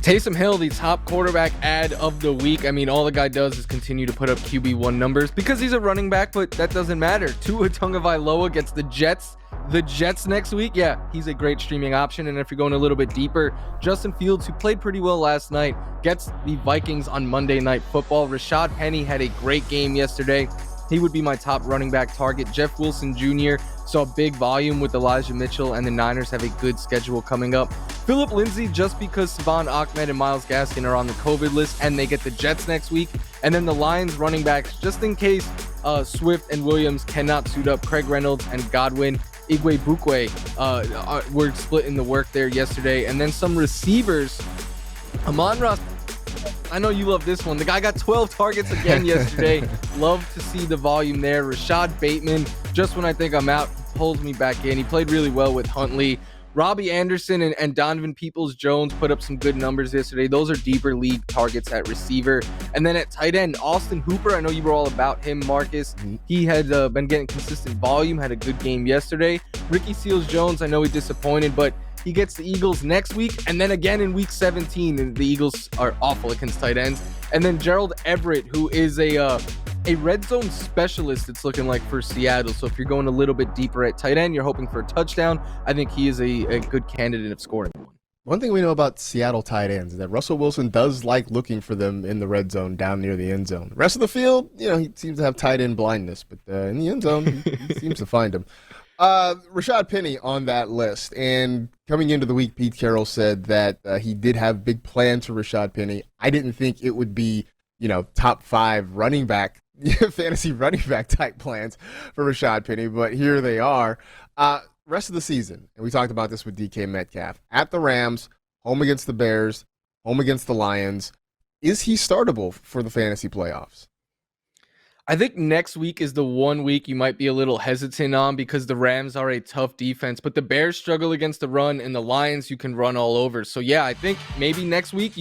Taysom Hill, the top quarterback ad of the week. I mean, all the guy does is continue to put up QB1 numbers because he's a running back, but that doesn't matter. Tua Tagovailoa gets the Jets. The Jets next week, yeah, he's a great streaming option. And if you're going a little bit deeper, Justin Fields, who played pretty well last night, gets the Vikings on Monday Night Football. Rashad Penny had a great game yesterday. He would be my top running back target. Jeff Wilson Jr. saw big volume with Elijah Mitchell, and the Niners have a good schedule coming up. Phillip Lindsay, just because Savon Ahmed and Myles Gaskin are on the COVID list, and they get the Jets next week. And then the Lions running backs, just in case Swift and Williams cannot suit up. Craig Reynolds and Godwin. Igwe Bukwe were splitting the work there yesterday. And then some receivers. Amon-Ra, I know you love this one. The guy got 12 targets again yesterday. Love to see the volume there. Rashad Bateman, just when I think I'm out, pulls me back in. He played really well with Huntley. Robbie Anderson and Donovan Peoples-Jones put up some good numbers yesterday. Those are deeper league targets at receiver. And then at tight end, Austin Hooper, I know you were all about him, Marcus. He had been getting consistent volume, had a good game yesterday. Ricky Seals-Jones, I know he disappointed, but he gets the Eagles next week, and then again in week 17, and the Eagles are awful against tight ends. And then Gerald Everett, who is a red zone specialist, it's looking like, for Seattle. So if you're going a little bit deeper at tight end, you're hoping for a touchdown, I think he is a good candidate of scoring one. One thing we know about Seattle tight ends is that Russell Wilson does like looking for them in the red zone down near the end zone. The rest of the field, he seems to have tight end blindness, but in the end zone, he seems to find them. Rashad Penny on that list, and coming into the week, Pete Carroll said that he did have big plans for Rashad Penny. I didn't think it would be, top 5 running back, fantasy running back type plans for Rashad Penny, but here they are. Rest of the season, and we talked about this with DK Metcalf, at the Rams, home against the Bears, home against the Lions. Is he startable for the fantasy playoffs? I think next week is the one week you might be a little hesitant on because the Rams are a tough defense, but the Bears struggle against the run, and the Lions you can run all over. So yeah, I think maybe next week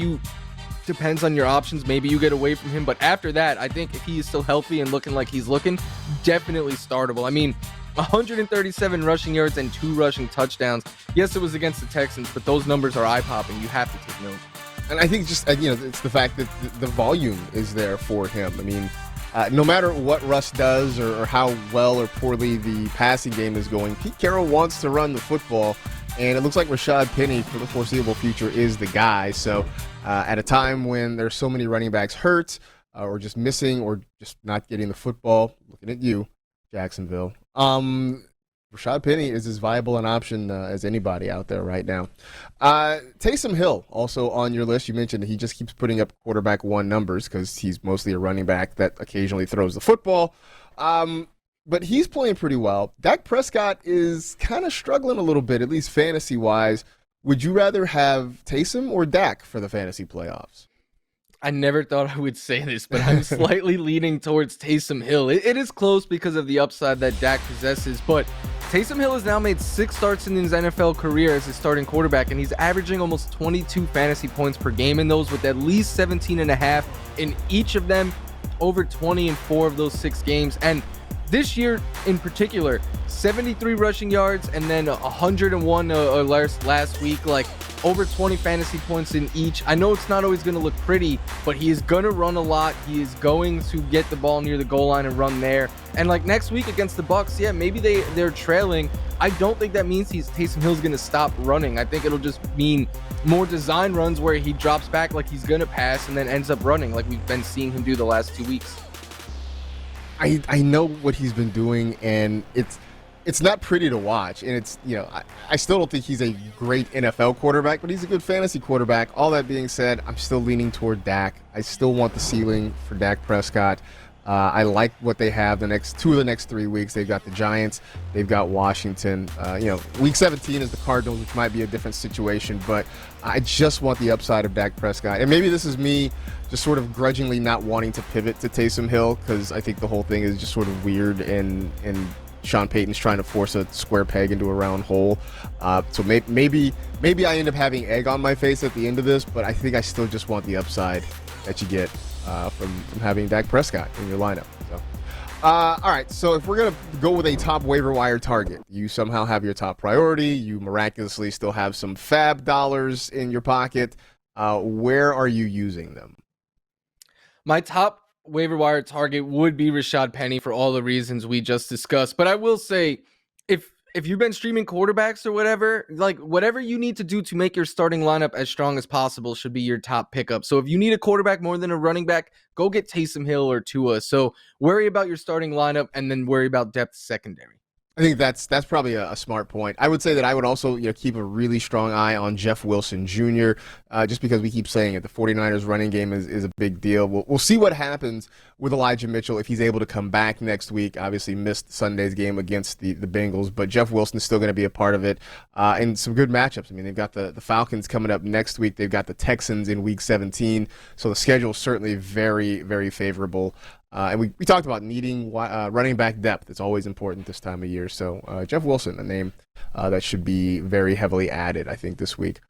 depends on your options. Maybe you get away from him, but after that, I think if he is still healthy and looking like he's looking, definitely startable. I mean, 137 rushing yards and 2 rushing touchdowns. Yes, it was against the Texans, but those numbers are eye-popping. You have to take note. And I think just, it's the fact that the volume is there for him. I mean, no matter what Russ does or how well or poorly the passing game is going, Pete Carroll wants to run the football, and it looks like Rashad Penny for the foreseeable future is the guy. So at a time when there's so many running backs hurt or just missing or just not getting the football, looking at you, Jacksonville, Rashad Penny is as viable an option as anybody out there right now. Taysom Hill, also on your list. You mentioned he just keeps putting up quarterback 1 numbers because he's mostly a running back that occasionally throws the football. But he's playing pretty well. Dak Prescott is kind of struggling a little bit, at least fantasy-wise. Would you rather have Taysom or Dak for the fantasy playoffs? I never thought I would say this, but I'm slightly leaning towards Taysom Hill. It is close because of the upside that Dak possesses, but Taysom Hill has now made 6 starts in his NFL career as his starting quarterback, and he's averaging almost 22 fantasy points per game in those, with at least 17.5 in each of them, over 20 in 4 of those 6 games. And this year in particular, 73 rushing yards and then 101 last week, like over 20 fantasy points in each. I know it's not always going to look pretty, but he is going to run a lot. He is going to get the ball near the goal line and run there. And like next week against the Bucs, yeah, maybe they're trailing. I don't think that means Taysom Hill's going to stop running. I think it'll just mean more design runs where he drops back like he's going to pass and then ends up running like we've been seeing him do the last 2 weeks. I know what he's been doing, and it's not pretty to watch, and it's, I still don't think he's a great NFL quarterback, but he's a good fantasy quarterback. All that being said, I'm still leaning toward Dak. I still want the ceiling for Dak Prescott. I like what they have the next 3 weeks. They've got the Giants, they've got Washington. Week 17 is the Cardinals, which might be a different situation, but I just want the upside of Dak Prescott. And maybe this is me just sort of grudgingly not wanting to pivot to Taysom Hill, because I think the whole thing is just sort of weird, and Sean Payton's trying to force a square peg into a round hole. So maybe I end up having egg on my face at the end of this, but I think I still just want the upside that you get from having Dak Prescott in your lineup. So, all right, so if we're going to go with a top waiver wire target, you somehow have your top priority, you miraculously still have some fab dollars in your pocket, Where are you using them? My top waiver wire target would be Rashad Penny for all the reasons we just discussed. But I will say, if you've been streaming quarterbacks or whatever, like whatever you need to do to make your starting lineup as strong as possible should be your top pickup. So if you need a quarterback more than a running back, go get Taysom Hill or Tua. So worry about your starting lineup and then worry about depth secondary. I think that's probably a smart point. I would say that I would also keep a really strong eye on Jeff Wilson Jr. Just because we keep saying it, the 49ers running game is a big deal. We'll see what happens with Elijah Mitchell if he's able to come back next week. Obviously missed Sunday's game against the Bengals, but Jeff Wilson is still going to be a part of it. And some good matchups. I mean, they've got the Falcons coming up next week. They've got the Texans in week 17. So the schedule is certainly very, very favorable. And we talked about needing running back depth. It's always important this time of year. So Jeff Wilson, a name that should be very heavily added, I think, this week.